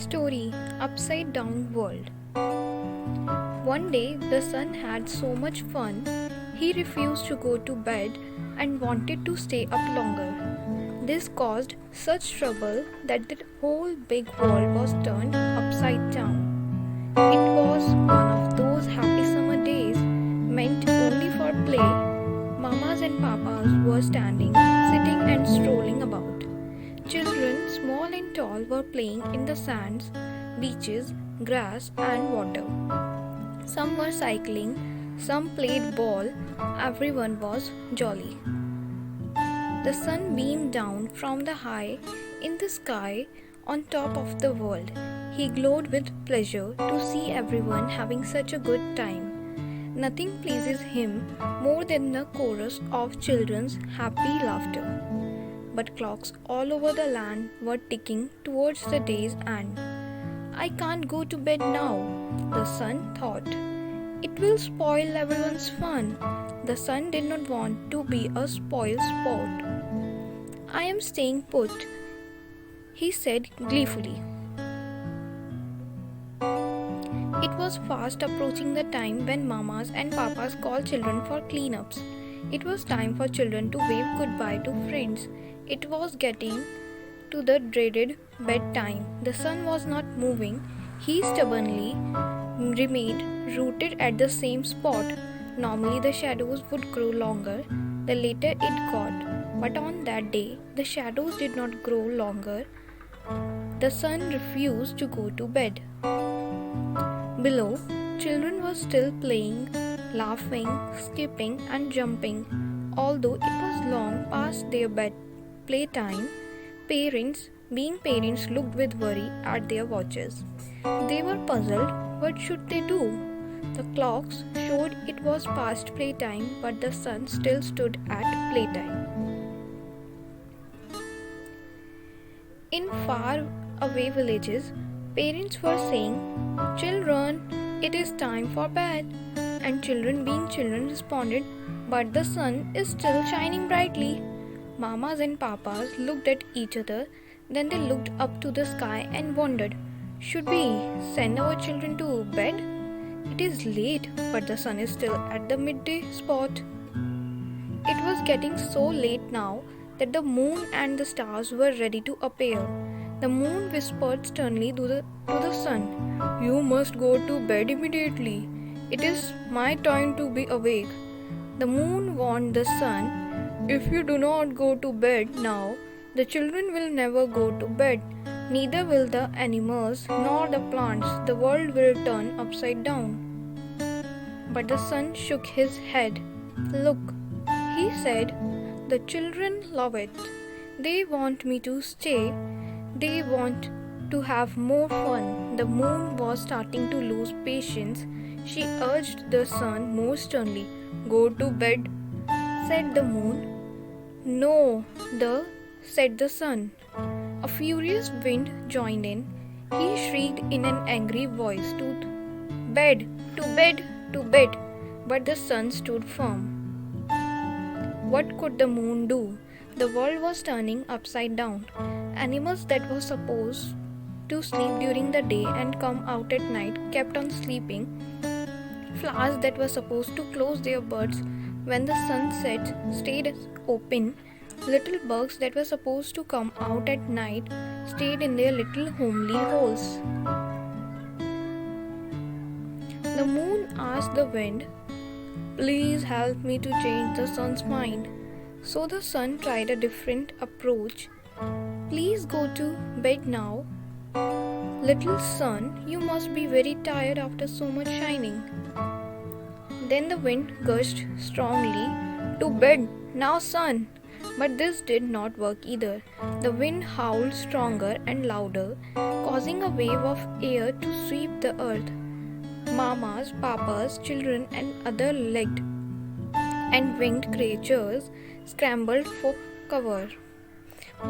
Story Upside Down World. One day the sun had so much fun, he refused to go to bed and wanted to stay up longer. This caused such trouble that the whole big world was turned upside down. It was one of those happy summer days meant only for play. Mamas and papas were standing, sitting, and strolling about. Children, small and tall, were playing in the sands, beaches, grass, and water. Some were cycling, some played ball, everyone was jolly. The sun beamed down from the high in the sky on top of the world. He glowed with pleasure to see everyone having such a good time. Nothing pleases him more than the chorus of children's happy laughter. But clocks all over the land were ticking towards the day's end. I can't go to bed now, the sun thought. It will spoil everyone's fun. The sun did not want to be a spoil sport. I am staying put, he said gleefully. It was fast approaching the time when mamas and papas call children for cleanups. It was time for children to wave goodbye to friends. It was getting to the dreaded bedtime. The sun was not moving. He stubbornly remained rooted at the same spot. Normally the shadows would grow longer the later it got. But on that day, the shadows did not grow longer. The sun refused to go to bed. Below, children were still playing, laughing, skipping, and jumping. Although it was long past their playtime, being parents, looked with worry at their watches. They were puzzled. What should they do? The clocks showed it was past playtime, but the sun still stood at playtime. In far away villages, parents were saying, "Children, it is time for bed." And children, being children, responded, "But the sun is still shining brightly." Mamas and papas looked at each other, then they looked up to the sky and wondered, should we send our children to bed? It is late, but the sun is still at the midday spot. It was getting so late now that the moon and the stars were ready to appear. The moon whispered sternly to the sun, "You must go to bed immediately. It is my time to be awake." The moon warned the sun, "If you do not go to bed now, the children will never go to bed. Neither will the animals nor the plants. The world will turn upside down." But the sun shook his head. "Look," he said, "the children love it. They want me to stay. They want to have more fun." The moon was starting to lose patience. She urged the sun more sternly. "Go to bed," said the moon. "No, said the sun. A furious wind joined in. He shrieked in an angry voice, "To bed, to bed, to bed." But the sun stood firm. What could the moon do? The world was turning upside down. Animals that were supposed to sleep during the day and come out at night kept on sleeping. Flowers that were supposed to close their buds when the sun set stayed open. Little bugs that were supposed to come out at night stayed in their little homely holes. The moon asked the wind, "Please help me to change the sun's mind." So the sun tried a different approach. "Please go to bed now. Little sun, you must be very tired after so much shining." Then the wind gushed strongly, "To bed now, sun." But this did not work either. The wind howled stronger and louder, causing a wave of air to sweep the earth. Mamas, papas, children, and other legged and winged creatures scrambled for cover.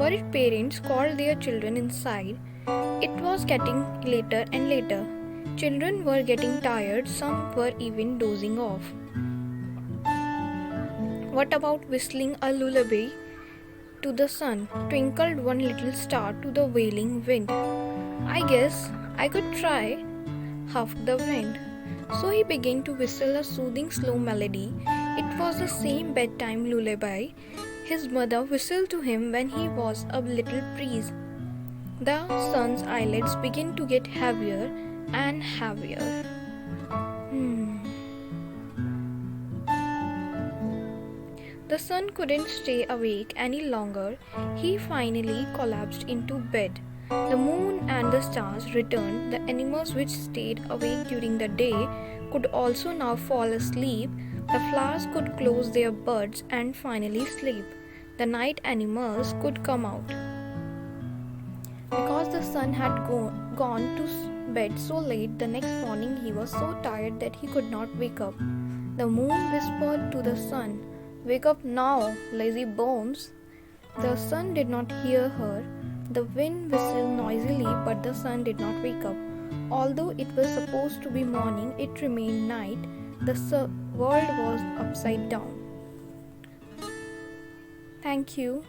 Worried parents called their children inside. It was getting later and later. Children were getting tired, some were even dozing off. What about whistling a lullaby to the sun? Twinkled one little star to the wailing wind. I guess I could try, huffed the wind. So he began to whistle a soothing slow melody. It was the same bedtime lullaby his mother whistled to him when he was a little breeze. The sun's eyelids began to get heavier and heavier. Hmm. The sun couldn't stay awake any longer. He finally collapsed into bed. The moon and the stars returned. The animals which stayed awake during the day could also now fall asleep. The flowers could close their buds and finally sleep. The night animals could come out. Because the sun had gone to bed so late, the next morning he was so tired that he could not wake up. The moon whispered to the sun, "Wake up now, lazy bones." The sun did not hear her. The wind whistled noisily, but the sun did not wake up. Although it was supposed to be morning, it remained night. The world was upside down. Thank you.